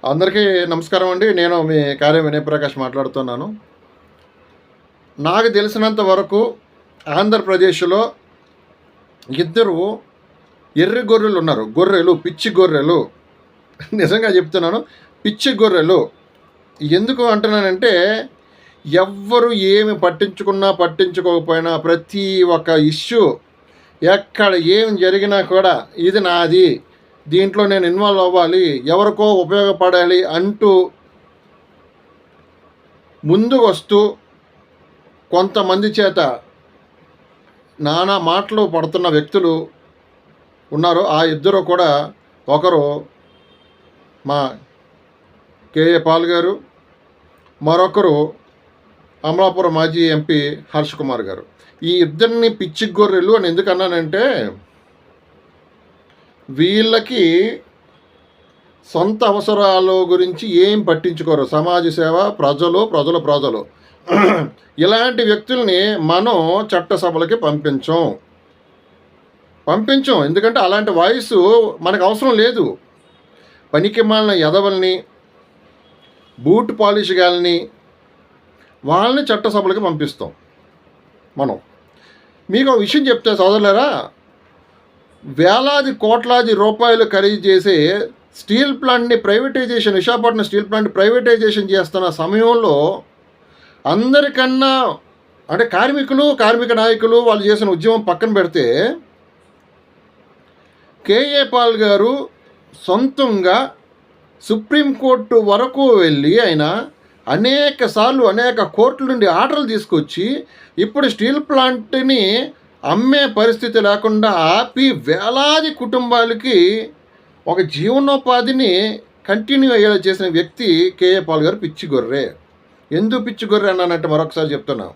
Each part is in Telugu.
అందరికీ నమస్కారం అండి. నేను మీ కార్య వినయ్ ప్రకాష్ మాట్లాడుతున్నాను. నాకు తెలిసినంత వరకు ఆంధ్రప్రదేశ్‌లో ఇద్దరు ఎర్రి గొర్రెలు ఉన్నారు. గొర్రెలు, పిచ్చి గొర్రెలు. నిజంగా చెప్తున్నాను. పిచ్చి గొర్రెలు. ఎందుకు అంటున్నానంటే, ఎవ్వరు ఏమి పట్టించుకున్నా, పట్టించుకోకపోయినా ప్రతి ఒక్క ఇష్యూ ఎక్కడ ఏం జరిగినా కూడా ఇది నాది, దీంట్లో నేను ఇన్వాల్వ్ అవ్వాలి, ఎవరికో ఉపయోగపడాలి అంటూ ముందుకు వస్తూ కొంతమంది చేత నానా మాటలు పడుతున్న వ్యక్తులు ఉన్నారు. ఆ ఇద్దరు కూడా, ఒకరు మా కేఏ పాల్ గారు, మరొకరు అమలాపురం మాజీ ఎంపీ హర్ష్ కుమార్ గారు. ఈ ఇద్దరిని పిచ్చి గొర్రెలు అని ఎందుకు అన్నానంటే, వీళ్ళకి సొంత అవసరాల గురించి ఏం పట్టించుకోరు. సమాజ సేవ, ప్రజలు ఇలాంటి వ్యక్తుల్ని మనం చట్టసభలకి పంపించం. ఎందుకంటే అలాంటి వాయిస్ మనకు అవసరం లేదు. పనికిమాలిన ఎదవల్ని, బూట్ పాలిష్ గాల్ని, వాళ్ళని చట్టసభలకి పంపిస్తాం మనం. మీకు ఒక విషయం చెప్తే సోదరులారా, వేలాది కోట్లాది రూపాయలు ఖరీదు చేసే స్టీల్ ప్లాంట్ని privatisation, Visakhapatnam steel plant privatisation చేస్తున్న సమయంలో అందరికన్నా అంటే కార్మిక నాయకులు వాళ్ళు చేసిన ఉద్యమం పక్కన పెడితే, కేఏ పాల్ గారు సొంతంగా సుప్రీంకోర్టు వరకు వెళ్ళి ఆయన అనేక కోర్టుల నుండి ఆర్డర్లు తీసుకొచ్చి ఇప్పుడు స్టీల్ ప్లాంట్ని అమ్మే పరిస్థితి లేకుండా ఆపి వేలాది కుటుంబాలకి ఒక జీవనోపాధిని కంటిన్యూ అయ్యేలా చేసిన వ్యక్తి కేఏ పాల్ గారు. పిచ్చి గొర్రె. ఎందుకు పిచ్చి గొర్రె అన్నానంటే మరొకసారి చెప్తున్నా.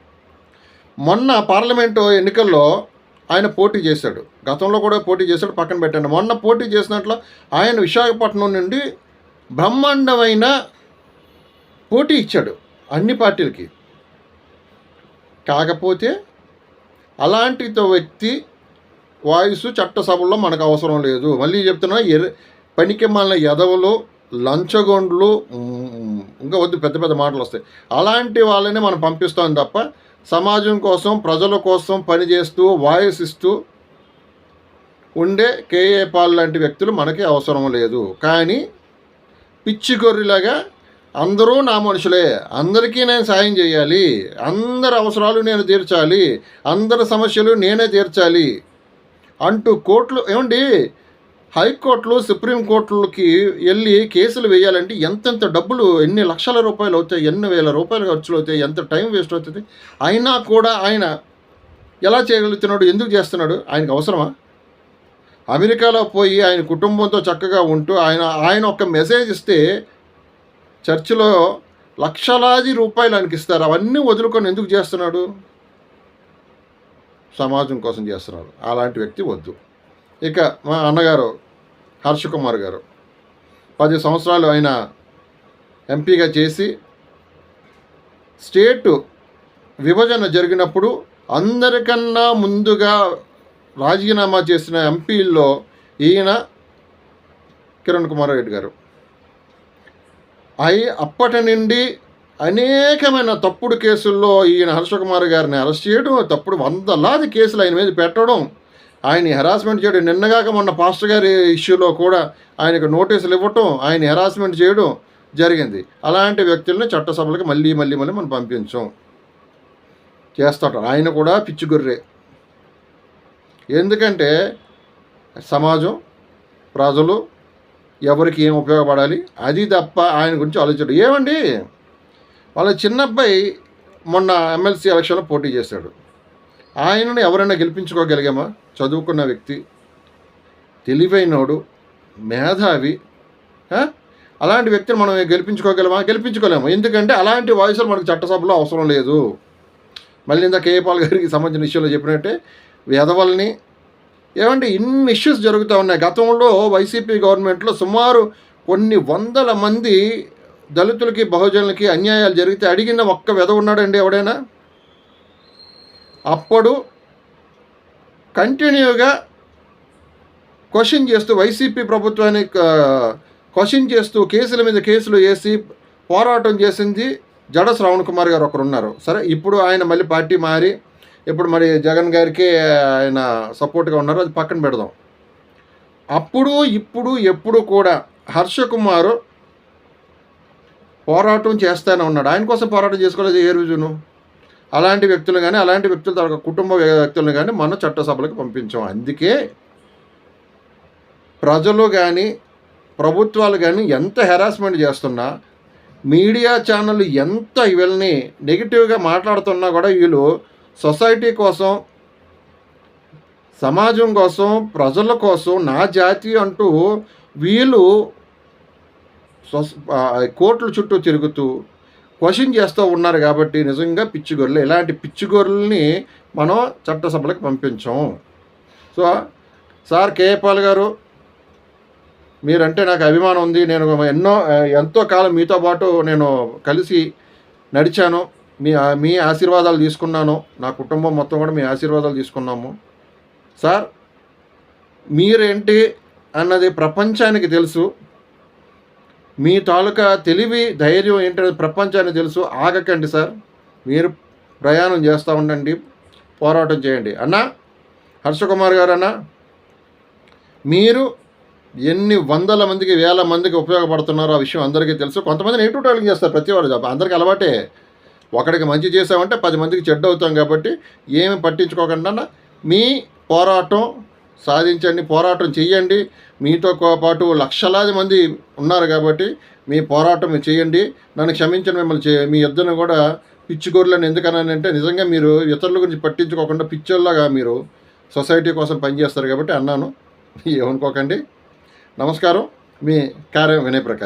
మొన్న పార్లమెంటు ఎన్నికల్లో ఆయన పోటీ చేశాడు. గతంలో కూడా పోటీ చేశాడు, పక్కన పెట్టండి. మొన్న పోటీ చేసినట్లు ఆయన విశాఖపట్నం నుండి బ్రహ్మాండమైన పోటీ ఇచ్చాడు అన్ని పార్టీలకి. కాకపోతే అలాంటి వ్యక్తి వాయిస్ చట్టసభల్లో మనకు అవసరం లేదు. మళ్ళీ చెప్తున్నా, పనికి మాలిన ఎదవలు, లంచగొండ్లు, ఇంకా వద్దు పెద్ద మాటలు వస్తాయి. అలాంటి వాళ్ళని మనం పంపిస్తాం తప్ప సమాజం కోసం, ప్రజల కోసం పనిచేస్తూ వాయిస్ ఇస్తూ ఉండే కేఏ పాల్ లాంటి వ్యక్తులు మనకి అవసరం లేదు. కానీ పిచ్చి గొర్రెలాగా అందరూ నా మనుషులే, అందరికీ నేను సాయం చేయాలి, అందరి అవసరాలు నేను తీర్చాలి, అందరి సమస్యలు నేనే తీర్చాలి అంటూ కోర్టులు ఏమండి, హైకోర్టులు, సుప్రీంకోర్టులకి వెళ్ళి కేసులు వేయాలంటే ఎంతెంత డబ్బులు, ఎన్ని లక్షల రూపాయలు అవుతాయి, ఎన్ని వేల రూపాయలు ఖర్చులు అవుతాయి, ఎంత టైం వేస్ట్ అవుతుంది. అయినా కూడా ఆయన ఎలా చేయగలుగుతున్నాడు? ఎందుకు చేస్తున్నాడు? ఆయనకు అవసరమా? అమెరికాలో పోయి ఆయన కుటుంబంతో చక్కగా ఉంటూ ఆయన ఒక మెసేజ్ ఇస్తే చర్చిలో లక్షలాది రూపాయలు ఆయనకి ఇస్తారు. అవన్నీ వదులుకొని ఎందుకు చేస్తున్నాడు? సమాజం కోసం చేస్తున్నాడు. అలాంటి వ్యక్తి వద్దు. ఇక మా అన్నగారు హర్ష్ కుమార్ గారు 10 సంవత్సరాలు ఆయన ఎంపీగా చేసి, స్టేటు విభజన జరిగినప్పుడు అందరికన్నా ముందుగా రాజీనామా చేసిన ఎంపీల్లో ఈయన కిరణ్ కుమార్ రెడ్డి గారు. అప్పటి నుండి అనేకమైన తప్పుడు కేసుల్లో ఈయన హర్ష కుమార్ గారిని అరెస్ట్ చేయడం, తప్పుడు వందలాది కేసులు ఆయన మీద పెట్టడం, ఆయన్ని హెరాస్మెంట్ చేయడం. నిన్నగాక మొన్న పాస్టర్ గారి ఇష్యూలో కూడా ఆయనకు నోటీసులు ఇవ్వటం, ఆయన హెరాస్మెంట్ చేయడం జరిగింది. అలాంటి వ్యక్తుల్ని చట్టసభలకు మళ్ళీ మనం పంపించాం. చేస్తాడు. ఆయన కూడా పిచ్చి గొర్రె. ఎందుకంటే సమాజం, ప్రజలు ఎవరికి ఏం ఉపయోగపడాలి అది తప్ప ఆయన గురించి ఆలోచించడు. ఏమండి, వాళ్ళ చిన్నబ్బాయి మొన్న ఎమ్మెల్సీ ఎలక్షన్లో పోటీ చేశాడు. ఆయనను ఎవరైనా గెలిపించుకోగలిగామా? చదువుకున్న వ్యక్తి, తెలివైనోడు, మేధావి. అలాంటి వ్యక్తిని మనం గెలిపించుకోలేము. ఎందుకంటే అలాంటి వాయిస్లు మనకు చట్టసభలో అవసరం లేదు. మళ్ళీ ఇంత కేఏ పాల్ గారికి సంబంధించిన విషయంలో చెప్పినట్టే వెధవల్ని, ఏమంటే ఇన్ని ఇష్యూస్ జరుగుతూ ఉన్నాయి. గతంలో వైసీపీ గవర్నమెంట్లో సుమారు కొన్ని వందల మంది దళితులకి, బహుజనులకి అన్యాయాలు జరిగితే అడిగిన ఒక్క వెధవ ఉన్నాడండి ఎవడైనా? అప్పుడు కంటిన్యూగా క్వశ్చన్ చేస్తూ వైసీపీ ప్రభుత్వాన్ని క్వశ్చన్ చేస్తూ కేసుల మీద కేసులు వేసి పోరాటం చేసింది జడ శ్రవణ్ కుమార్ గారు ఒకరు ఉన్నారు. సరే, ఇప్పుడు ఆయన మళ్ళీ పార్టీ మారి ఇప్పుడు మరి జగన్ గారికి ఆయన సపోర్ట్గా ఉన్నారు, అది పక్కన పెడదాం. అప్పుడు ఇప్పుడు ఎప్పుడు కూడా హర్ష కుమార్ పోరాటం చేస్తూనే ఉన్నాడు. ఆయన కోసం పోరాటం చేసుకోలేదు ఏ రోజును. అలాంటి వ్యక్తులు కానీ అలాంటి వ్యక్తుల తరగతి కుటుంబ వ్యక్తులను కానీ మనం చట్టసభలకు పంపించాం. అందుకే ప్రజలు కానీ ప్రభుత్వాలు కానీ ఎంత హెరాస్మెంట్ చేస్తున్నా, మీడియా ఛానళ్ళు ఎంత వీళ్ళని నెగిటివ్గా మాట్లాడుతున్నా కూడా వీళ్ళు సొసైటీ కోసం, సమాజం కోసం, ప్రజల కోసం, నా జాతి అంటూ వీళ్ళు కోర్టుల చుట్టూ తిరుగుతూ క్వశ్చన్ చేస్తూ ఉన్నారు. కాబట్టి నిజంగా పిచ్చిగొర్రెలు, ఇలాంటి పిచ్చిగొర్రెల్ని మనం చట్టసభలకు పంపించాం. సో సార్ కేపాల్ గారు, మీరంటే నాకు అభిమానం ఉంది. నేను ఎంతో కాలం మీతో పాటు నేను కలిసి నడిచాను. మీ ఆశీర్వాదాలు తీసుకున్నాను. నా కుటుంబం మొత్తం కూడా మీ ఆశీర్వాదాలు తీసుకున్నాము. సార్, మీరేంటి అన్నది ప్రపంచానికి తెలుసు. మీ తాలూకా తెలివి, ధైర్యం ఏంటనేది ప్రపంచానికి తెలుసు. ఆగకండి సార్, మీరు ప్రయాణం చేస్తూ ఉండండి, పోరాటం చేయండి. అన్నా హర్షకుమార్ గారు, అన్న మీరు ఎన్ని వందల మందికి, వేల మందికి ఉపయోగపడుతున్నారో ఆ విషయం అందరికీ తెలుసు. కొంతమంది నెగిటివ్ టాకింగ్ చేస్తారు, ప్రతి వాడు అందరికీ అలవాటే. ఒకడికి మంచి చేసామంటే 10 మందికి చెడ్డ అవుతాం. కాబట్టి ఏమి పట్టించుకోకుండా మీ పోరాటం సాధించండి, పోరాటం చెయ్యండి. మీతో పాటు లక్షలాది మంది ఉన్నారు కాబట్టి మీ పోరాటం మీరు చేయండి. నన్ను క్షమించండి, మిమ్మల్ని మీ ఇద్దరిని కూడా పిచ్చిగొర్రెలను ఎందుకన్నానంటే, నిజంగా మీరు ఇతరుల గురించి పట్టించుకోకుండా పిచ్చోళ్ళగా మీరు సొసైటీ కోసం పనిచేస్తారు కాబట్టి అన్నాను, ఏమనుకోకండి. నమస్కారం, మీ కార్యం వినయ్ ప్రకాష్.